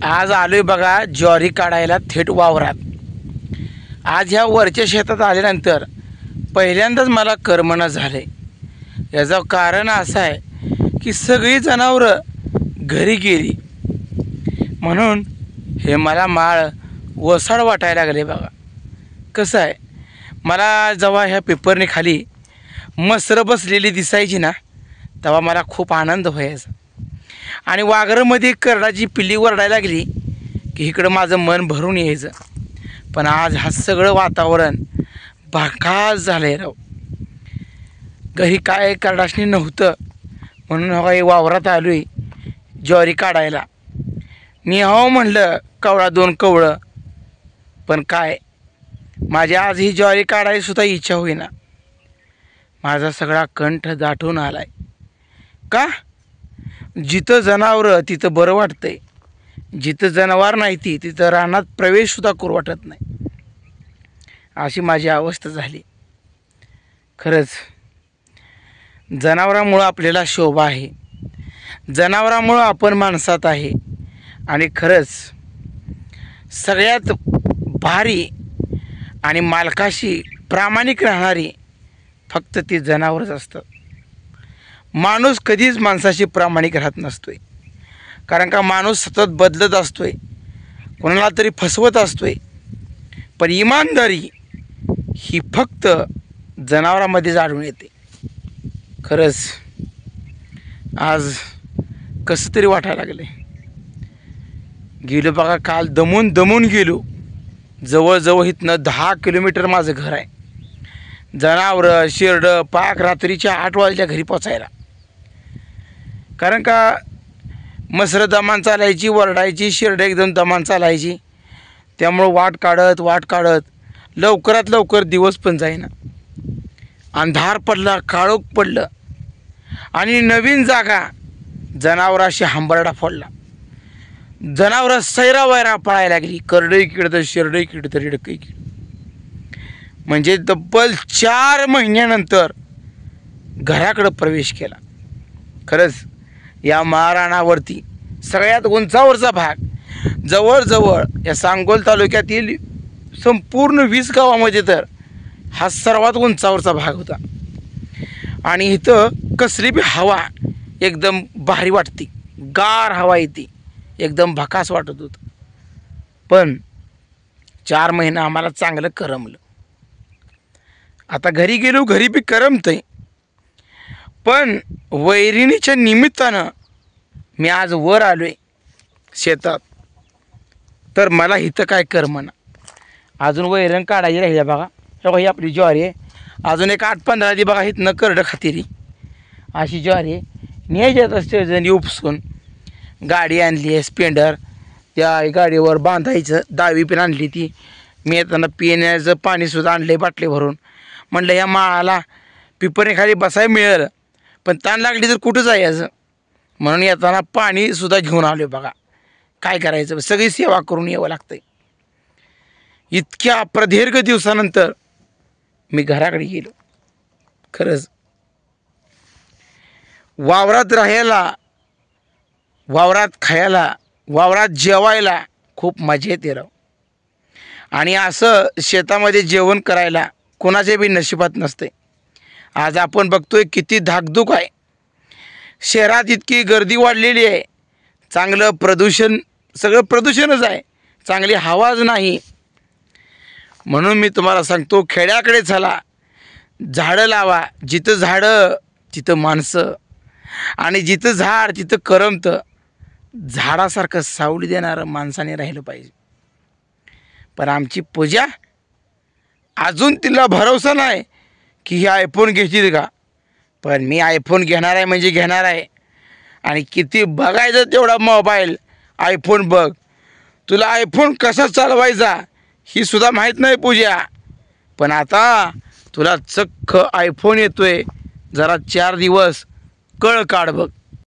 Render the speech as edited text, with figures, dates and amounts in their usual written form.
आज आलोय बघा ज्वारी काढायला थेट वावरात। आज ह्या वरच्या शेतात आल्यानंतर पहिल्यांदाच मला करमना झाले। याचं कारण असं आहे की सगळी जनावरं घरी गेली म्हणून हे मला माळ वसाड वाटायला लागले बघा। कसं आहे, मला जेव्हा ह्या पेपरने खाली मसरं बसलेली दिसायची ना तेव्हा मला खूप आनंद व्हायचा आणि वाघरामध्ये करडाची पिल्ली वरडायला लागली की इकडं माझं मन भरून यायचं। पण आज हा सगळं वातावरण भाकास झालंय राव। घरी काय करडाशनी नव्हतं म्हणून हवा वावरात आलोय ज्वारी काढायला। मी हो म्हणलं कवळा दोन कवळं, पण काय माझी आज ही ज्वारी काढायची सुद्धा इच्छा होईना। माझा सगळा कंठ दाटून आलाय। का? जिथं जनावरं तिथं बरं वाटतंय, जिथं जनावर नाही तिथं रानात प्रवेश सुद्धा करू वाटत नाही, अशी माझी अवस्था झाली। खरंच जनावरांमुळं आपल्याला शोभा आहे, जनावरांमुळं आपण माणसात आहे आणि खरंच सगळ्यात भारी आणि मालकाशी प्रामाणिक राहणारी फक्त ती जनावरच असतं। माणूस कधीच माणसाशी प्रामाणिक राहत नसतोय, कारण का माणूस सतत बदलत असतोय, कोणाला तरी फसवत असतोय। पण इमानदारी ही फक्त जनावरांमध्येच आढळून येते। खरंच आज कसं तरी वाटायला लागले। गेलो बघा, काल दमून दमून गेलो। जवळजवळ इथनं 10 किलोमीटर माझं घर आहे। जनावरं शेरडं पाक रात्रीच्या 8 वाजल्या घरी पोचायला, कारण का मसरं दमान चालायची, वरडायची, शेरडं एकदम दमान चालायची। त्यामुळं वाट काढत लवकरात लवकर दिवस पण जाईना। अंधार पडला, काळोख पडलं आणि नवीन जागा जनावराशी हंबरडा फोडला। जनावरं सैरा वैरा पळायला लागली, करडं इकडं तर शेरडं इकडं तर रिडकं इकडं। म्हणजे तब्बल 4 महिन्यानंतर घराकडं प्रवेश केला। खरंच या महाराणावरती सगळ्यात उंचावरचा भाग, जवळजवळ या सांगोल तालुक्यातील संपूर्ण 20 गावामध्ये तर हा सर्वात उंचावरचा भाग होता। आणि इथं कसली बी हवा एकदम भारी वाटते, गार हवा येते, एकदम भकास वाटत होतं। पण 4 महिने आम्हाला चांगलं करमलं। आता घरी गेलो, घरी बी करमतंय, पण वैरिणीच्या निमित्तानं मी आज वर आलोय शेतात, तर मला इथं काय करमना। अजून वैरण काढायची राहिली बघा। ही आपली ज्वारी आहे, अजून एक 8-15 दिवस बघा इथनं करडं खातेरी अशी ज्वारी आहे। न्यायच्यात असते जणी उपसून। गाडी आणली आहे स्पेंडर, त्या गाडीवर बांधायचं, दावी पण आणली ती। मी येताना पिण्याचं पाणीसुद्धा आणलं आहे बाटली भरून। म्हणलं या माळाला पिपरीखाली बसायला मिळेल, पण ताण लागली तर कुठं जायचं, म्हणून येताना पाणीसुद्धा घेऊन आलो आहे बघा। काय करायचं, सगळी सेवा करून यावं लागतंय। इतक्या प्रदीर्घ दिवसानंतर मी घराकडे गेलो। खरंच वावरात राहायला, वावरात खायला, वावरात जेवायला खूप मजा येते राव। आणि असं शेतामध्ये जेवण करायला कोणाच्या बी नशिबात नसते। आज आपण बघतोय किती धाकधूक आहे, शहरात इतकी गर्दी वाढलेली आहे, चांगलं प्रदूषण, सगळं प्रदूषणच आहे, चांगली हवाच नाही। म्हणून मी तुम्हाला सांगतो, खेड्याकडे चला, झाडं लावा। जिथं झाडं तिथं माणसं, आणि जिथं झाड तिथं करमतं। झाडासारखं सावली देणारं माणसाने राहिलं पाहिजे। पण आमची पूजा अजून तिला भरोसा नाही की ही आयफोन घेतील का, पण मी आयफोन घेणार आहे म्हणजे घेणार आहे। आणि किती बघायचं तेवढा मोबाईल, आयफोन बघ। तुला आयफोन कसा चालवायचा ही सुद्धा माहीत नाही पूजा, पण आता तुला चक्क आयफोन येतोय, जरा 4 दिवस कळ काढ बघ।